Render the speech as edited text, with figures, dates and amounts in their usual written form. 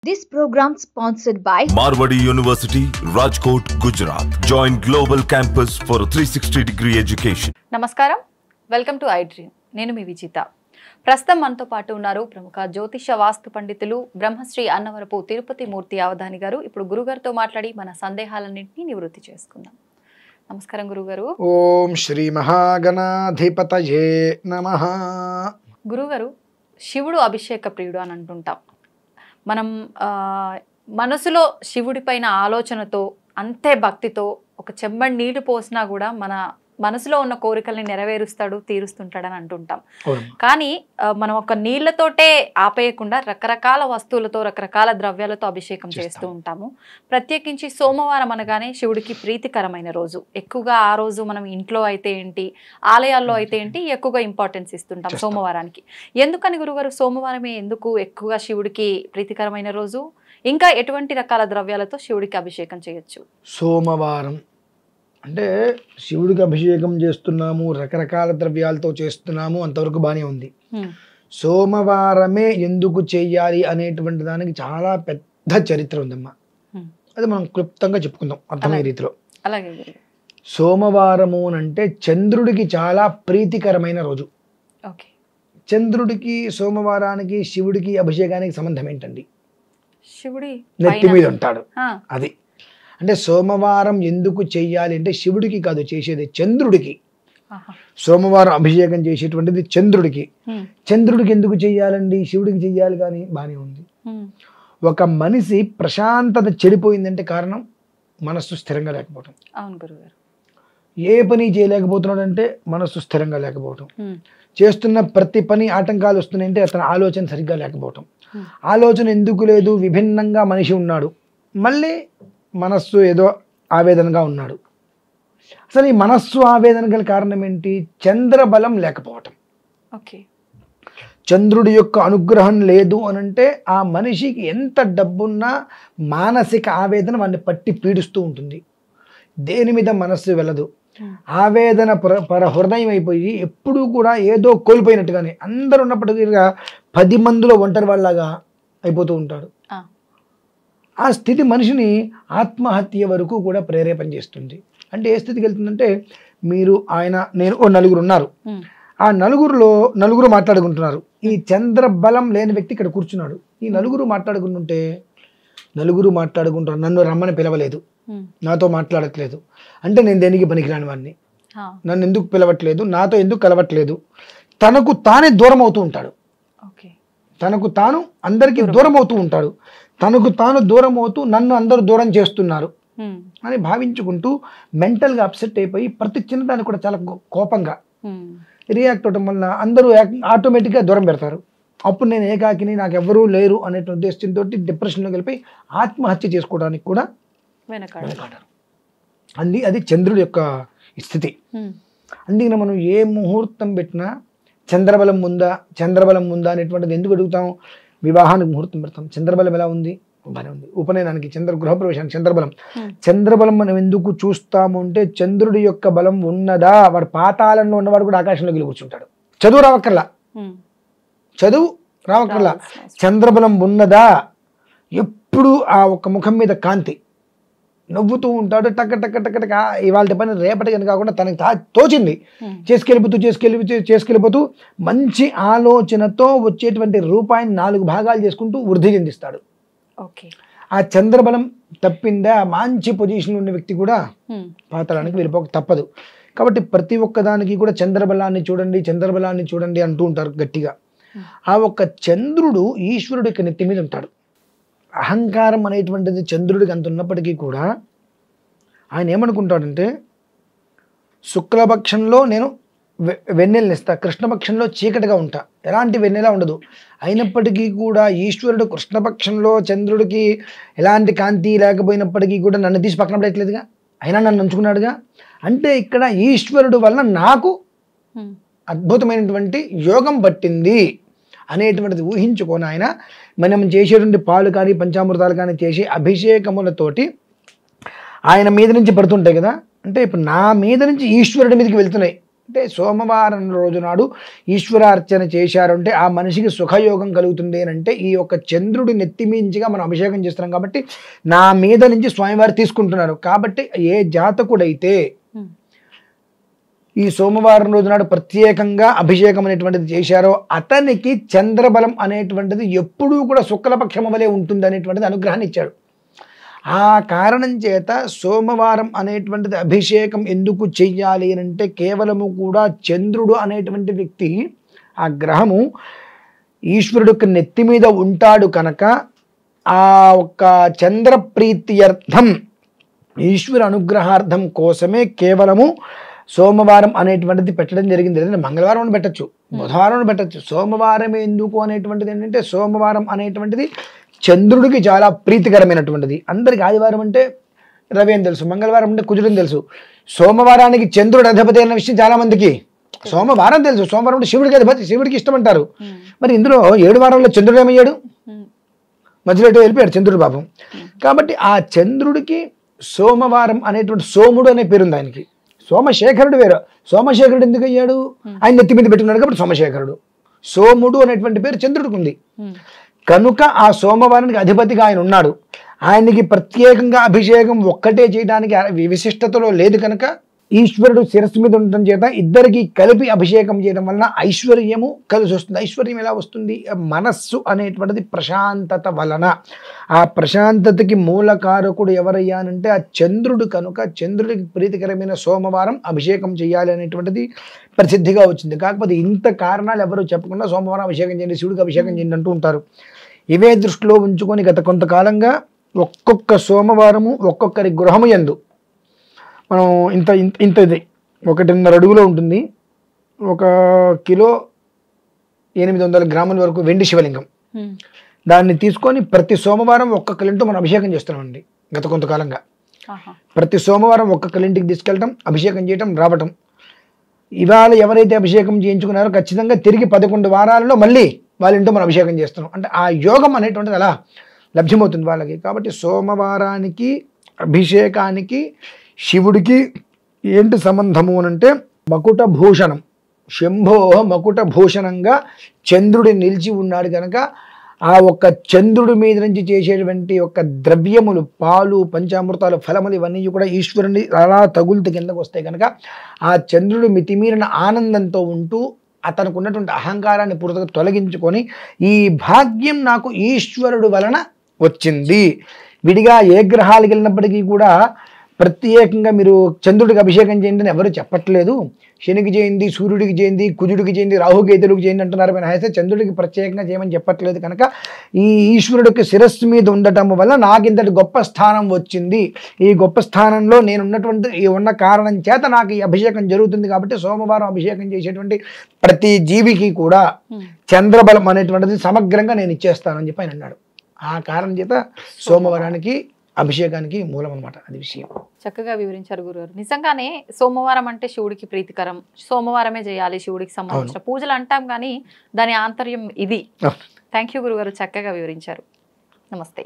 This program sponsored by Marwadi University, Rajkot, Gujarat. Join Global Campus for a 360-degree education. నమస్కారం, welcome to I dream. నేను మీ విజిత. ప్రస్తుతం మనతో పాటు ఉన్నారు ప్రముఖ జ్యోతిష వాస్తు పండితులు బ్రహ్మశ్రీ అన్నవరపు తిరుపతి మూర్తి అవధాని గారు. ఇప్పుడు గురుగారితో మాట్లాడి మన సందేహాలన్నింటినీ నివృత్తి చేసుకుందాం. నమస్కారం గురుగారు. ఓం శ్రీ మహాగణాధిపతయే నమః. గురుగారు, శివుడు అభిషేక ప్రియుడు అని అంటుంటాం. మనం మనసులో శివుడి పైన ఆలోచనతో అంతే భక్తితో ఒక చెంబడి నీళ్లు పోసినా కూడా మన మనసులో ఉన్న కోరికల్ని నెరవేరుస్తాడు, తీరుస్తుంటాడని అంటుంటాం. కానీ మనం ఒక నీళ్లతోటే ఆపేయకుండా రకరకాల వస్తువులతో రకరకాల ద్రవ్యాలతో అభిషేకం చేస్తూ ఉంటాము. ప్రత్యేకించి సోమవారం అనగానే శివుడికి ప్రీతికరమైన రోజు. ఎక్కువగా ఆ రోజు మనం ఇంట్లో అయితే ఏంటి, ఆలయాల్లో అయితే ఏంటి, ఎక్కువగా ఇంపార్టెన్స్ ఇస్తుంటాం సోమవారానికి. ఎందుకని గురుగారు సోమవారమే ఎందుకు ఎక్కువగా శివుడికి ప్రీతికరమైన రోజు? ఇంకా ఎటువంటి రకాల ద్రవ్యాలతో శివుడికి అభిషేకం చేయొచ్చు? సోమవారం అంటే శివుడికి అభిషేకం చేస్తున్నాము, రకరకాల ద్రవ్యాలతో చేస్తున్నాము, అంతవరకు బాగానే ఉంది. సోమవారమే ఎందుకు చెయ్యాలి అనేటువంటి దానికి చాలా పెద్ద చరిత్ర ఉందమ్మా. అది మనం క్లుప్తంగా చెప్పుకుందాం అర్థమయ్యే రీతిలో. అలాగే సోమవారము అంటే చంద్రుడికి చాలా ప్రీతికరమైన రోజు. చంద్రుడికి సోమవారానికి శివుడికి అభిషేకానికి సంబంధం ఏంటండి? శివుడి నెత్తి మీద ఉంటాడు. అది అంటే సోమవారం ఎందుకు చెయ్యాలి అంటే శివుడికి కాదు చేసేది, చంద్రుడికి. సోమవారం అభిషేకం చేసేటువంటిది చంద్రుడికి. చంద్రుడికి ఎందుకు చెయ్యాలండి? శివుడికి చెయ్యాలి కానీ బానే ఉంది. ఒక మనిషి ప్రశాంతత చెడిపోయిందంటే కారణం మనస్సు స్థిరంగా లేకపోవటం. ఏ పని చేయలేకపోతున్నాడంటే మనస్సు స్థిరంగా లేకపోవటం. చేస్తున్న ప్రతి పని ఆటంకాలు వస్తున్నాయంటే అతని ఆలోచన సరిగ్గా లేకపోవటం. ఆలోచన ఎందుకు లేదు? విభిన్నంగా మనిషి ఉన్నాడు, మళ్ళీ మనస్సు ఏదో ఆవేదనగా ఉన్నాడు. అసలు ఈ మనస్సు ఆవేదన గల కారణం ఏంటి? చంద్రబలం లేకపోవటం. చంద్రుడి యొక్క అనుగ్రహం లేదు అనంటే ఆ మనిషికి ఎంత డబ్బున్నా మానసిక ఆవేదన వాడిని పట్టి పీడిస్తూ ఉంటుంది. దేని మీద మనస్సు వెళ్ళదు. ఆవేదన పర హృదయం అయిపోయి ఎప్పుడూ కూడా ఏదో కోల్పోయినట్టుగానే, అందరు ఉన్నప్పటికీ 10 మందిలో ఒంటరి వాళ్ళలాగా అయిపోతూ ఉంటాడు. ఆ స్థితి మనిషిని ఆత్మహత్య వరకు కూడా ప్రేరేపణ చేస్తుంది. అంటే ఏ స్థితికి వెళ్తుందంటే, మీరు నేను నలుగురు ఉన్నారు, ఆ నలుగురు మాట్లాడుకుంటున్నారు. ఈ చంద్ర బలం లేని వ్యక్తి ఇక్కడ కూర్చున్నాడు. ఈ నలుగురు మాట్లాడుకుంటున్నారు, నన్ను రమ్మని పిలవలేదు, నాతో మాట్లాడట్లేదు అంటే నేను దేనికి పనికిరాని వాడిని, నన్ను ఎందుకు పిలవట్లేదు, నాతో ఎందుకు కలవట్లేదు, తనకు తానే దూరం అవుతూ ఉంటాడు. తనకు తాను అందరికీ దూరం అవుతూ ఉంటాడు. తనకు తాను దూరం అవుతూ నన్ను అందరూ దూరం చేస్తున్నారు అని భావించుకుంటూ మెంటల్గా అప్సెట్ అయిపోయి ప్రతి చిన్నదాన్ని కూడా చాలా కోపంగా రియాక్ట్ అవడం వల్ల అందరూ ఆటోమేటిక్గా దూరం పెడతారు. అప్పుడు నేను ఏకాకిని, నాకు ఎవరూ లేరు అనే ఉద్దేశంతో డిప్రెషన్లోకి వెళ్ళిపోయి ఆత్మహత్య చేసుకోవడానికి కూడా వెనకాడరు. అది చంద్రుడి యొక్క స్థితి. అందుకని మనం ఏ ముహూర్తం పెట్టినా చంద్రబలం ఉందా అనేటువంటిది ఎందుకు అడుగుతాం? వివాహానికి ముహూర్తం పెడతాం, చంద్రబలం ఎలా ఉంది? బాగానే ఉంది. ఉపనయనానికి గృహప్రవేశానికి చంద్రబలం మనం ఎందుకు చూస్తాము అంటే, చంద్రుడి యొక్క బలం ఉన్నదా? వాడు పాతాళంలో ఉన్నవాడు కూడా ఆకాశంలో గెలి కూర్చుంటాడు. చదువు రావక్కర్లా, చంద్రబలం ఉన్నదా? ఎప్పుడు ఆ ఒక్క ముఖం మీద కాంతి, నవ్వుతూ ఉంటాడు. టక్క టక్క టక్క టక్క ఇవాళ పని రేపటి కనుక కాకుండా తనకి తోచింది చేసుకెళ్ళిపోతూ మంచి ఆలోచనతో వచ్చేటువంటి రూపాయిని 4 భాగాలు చేసుకుంటూ వృద్ధి చెందిస్తాడు. ఆ చంద్రబలం తప్పిందా, మంచి పొజిషన్ ఉన్న వ్యక్తి కూడా పాతాళానికి వెళ్ళిపోక తప్పదు. కాబట్టి ప్రతి ఒక్కదానికి కూడా చంద్రబలాన్ని చూడండి అంటూ ఉంటారు గట్టిగా. ఆ ఒక్క చంద్రుడు ఈశ్వరుడు యొక్క నెత్తి మీద ఉంటాడు. అహంకారం అనేటువంటిది చంద్రుడికి అంత ఉన్నప్పటికీ కూడా ఆయన ఏమనుకుంటాడంటే, శుక్లపక్షంలో నేను వెన్నెలని ఇస్తా, కృష్ణపక్షంలో చీకటిగా ఉంటా, ఎలాంటి వెన్నెల ఉండదు. అయినప్పటికీ కూడా ఈశ్వరుడు కృష్ణపక్షంలో చంద్రుడికి ఎలాంటి కాంతి లేకపోయినప్పటికీ కూడా నన్ను తీసి పక్కన పడట్లేదుగా, అయినా నన్ను ఉంచుకున్నాడుగా. అంటే ఇక్కడ ఈశ్వరుడు వలన నాకు అద్భుతమైనటువంటి యోగం పట్టింది అనేటువంటిది ఊహించుకొని ఆయన మనం చేసేటువంటి పాలు కానీ పంచామృతాలు కానీ చేసి అభిషేకములతోటి ఆయన మీద నుంచి పడుతుంటాయి కదా, అంటే ఇప్పుడు నా మీద నుంచి ఈశ్వరుడి మీదకి వెళ్తున్నాయి, అంటే సోమవారం రోజు నాడు ఈశ్వరార్చన చేశారు అంటే ఆ మనిషికి సుఖయోగం కలుగుతుంది అని అంటే ఈ యొక్క చంద్రుడి నెత్తిమించిగా మనం అభిషేకం చేస్తున్నాం కాబట్టి నా మీద నుంచి స్వామివారు తీసుకుంటున్నారు. కాబట్టి ఏ జాతకుడైతే ఈ సోమవారం రోజు నాడు ప్రత్యేకంగా అభిషేకం అనేటువంటిది చేశారో అతనికి చంద్రబలం అనేటువంటిది ఎప్పుడూ కూడా శుక్లపక్షం వలె ఉంటుంది అనేటువంటిది అనుగ్రహాన్ని ఇచ్చాడు. ఆ కారణం చేత సోమవారం అనేటువంటిది అభిషేకం ఎందుకు చెయ్యాలి అని అంటే కేవలము కూడా చంద్రుడు అనేటువంటి వ్యక్తి ఆ గ్రహము ఈశ్వరుడికి నెత్తి మీద ఉంటాడు కనుక ఆ ఒక్క చంద్ర ప్రీత్యర్థం ఈశ్వర అనుగ్రహార్థం కోసమే కేవలము సోమవారం అనేటువంటిది పెట్టడం జరిగింది. లేదంటే మంగళవారం పెట్టచ్చు, బుధవారం పెట్టచ్చు. సోమవారం ఎందుకు అనేటువంటిది ఏంటంటే సోమవారం అనేటువంటిది చంద్రుడికి చాలా ప్రీతికరమైనటువంటిది. అందరికి ఆదివారం అంటే రవి అని తెలుసు, మంగళవారం అంటే కుజుడు అని తెలుసు. సోమవారానికి చంద్రుడు అధిపతి అన్న విషయం చాలా మందికి సోమవారం తెలుసు. సోమవారం అంటే శివుడికి అధిపతి, శివుడికి ఇష్టం అంటారు. మరి ఇందులో 7 వారాల్లో చంద్రుడు ఏమయ్యాడు? మధ్యలో వెళ్ళిపోయాడు చంద్రుడు పాపం. కాబట్టి ఆ చంద్రుడికి సోమవారం అనేటువంటి సోముడు అనే పేరుంది ఆయనకి. సోమశేఖరుడు వేరు. సోమశేఖరుడు ఎందుకు అయ్యాడు? ఆయన నెత్తి మీద పెట్టుకున్నాడు కాబట్టి సోమశేఖరుడు. సోముడు అనేటువంటి పేరు చంద్రుడికి ఉంది కనుక ఆ సోమవారానికి అధిపతిగా ఆయన ఉన్నాడు. ఆయనకి ప్రత్యేకంగా అభిషేకం ఒక్కటే చేయడానికి విశిష్టతలో లేదు కనుక ఈశ్వరుడు శిరస్సు మీద ఉండటం చేత ఇద్దరికి కలిపి అభిషేకం చేయడం వలన ఐశ్వర్యము కలిసి వస్తుంది. ఐశ్వర్యం ఎలా వస్తుంది? మనస్సు అనేటువంటిది ప్రశాంతత వలన. ఆ ప్రశాంతతకి మూలకారకుడు ఎవరయ్యానంటే ఆ చంద్రుడు కనుక చంద్రుడికి ప్రీతికరమైన సోమవారం అభిషేకం చేయాలి అనేటువంటిది ప్రసిద్ధిగా వచ్చింది. కాకపోతే ఇంత కారణాలు ఎవరు చెప్పకుండా సోమవారం అభిషేకం చేయండి, శివుడికి అభిషేకం చేయండి అంటూ ఉంటారు. ఇవే దృష్టిలో ఉంచుకొని గత కొంతకాలంగా ఒక్కొక్క సోమవారము ఒక్కొక్కరి గృహము యందు మనం ఇంత ఇంత ఇంత ఇది 1.5 అడుగులో ఉంటుంది. 1 కిలో 800 గ్రాముల వరకు వెండి శివలింగం. దాన్ని తీసుకొని ప్రతి సోమవారం ఒక్కొక్కరింటో మనం అభిషేకం చేస్తున్నామండి. గత కొంతకాలంగా ప్రతి సోమవారం ఒక్కొక్కరింటికి తీసుకెళ్ళటం, అభిషేకం చేయటం, రావటం. ఇవాళ ఎవరైతే అభిషేకం చేయించుకున్నారో ఖచ్చితంగా తిరిగి 11 వారాలలో మళ్ళీ వాళ్ళ ఇంటో మనం అభిషేకం చేస్తున్నాం. అంటే ఆ యోగం అనేటువంటిది అలా లభ్యమవుతుంది వాళ్ళకి. కాబట్టి సోమవారానికి అభిషేకానికి శివుడికి ఏంటి సంబంధము అని అంటే మకుట భూషణం, శంభో మకుట భూషణంగా చంద్రుడి నిలిచి ఉన్నాడు కనుక ఆ ఒక్క చంద్రుడి మీద నుంచి చేసేటువంటి ఒక ద్రవ్యములు, పాలు, పంచామృతాలు, ఫలములు ఇవన్నీ కూడా ఈశ్వరుని అలా తగులుతూ కిందకు వస్తాయి కనుక ఆ చంద్రుడు మితిమీరిన ఆనందంతో ఉంటూ అతనికి ఉన్నటువంటి అహంకారాన్ని పూర్తిగా తొలగించుకొని ఈ భాగ్యం నాకు ఈశ్వరుడు వలన వచ్చింది. విడిగా ఏ గ్రహాలకు వెళ్ళినప్పటికీ కూడా ప్రత్యేకంగా మీరు చంద్రుడికి అభిషేకం చేయండి అని ఎవరు చెప్పట్లేదు. శనికి చేయండి, సూర్యుడికి చేయండి, కుజుడికి చేయండి, రాహుకేతుడికి చేయండి అంటున్నారు. కానీ అయితే చంద్రుడికి ప్రత్యేకంగా చేయమని చెప్పట్లేదు కనుక ఈ ఈశ్వరుడికి శిరస్సు మీద ఉండటం వల్ల నాకు ఇంతటి గొప్ప స్థానం వచ్చింది. ఈ గొప్ప స్థానంలో నేను ఉన్నటువంటి ఉన్న కారణం చేత నాకు ఈ అభిషేకం జరుగుతుంది. కాబట్టి సోమవారం అభిషేకం చేసేటువంటి ప్రతి జీవికి కూడా చంద్రబలం అనేటువంటిది సమగ్రంగా నేను ఇచ్చేస్తానని చెప్పి ఆయన అన్నాడు. ఆ కారణం చేత సోమవారానికి అభిషేకానికి మూలం అన్నమాట. అది విషయం. చక్కగా వివరించారు గురుగారు. నిజంగానే సోమవారం అంటే శివుడికి ప్రీతికరం, సోమవారమే చేయాలి శివుడికి సంబంధించిన పూజలు అంటాం, కానీ దాని ఆంతర్యం ఇది. థ్యాంక్ యూ గురుగారు, చక్కగా వివరించారు. నమస్తే.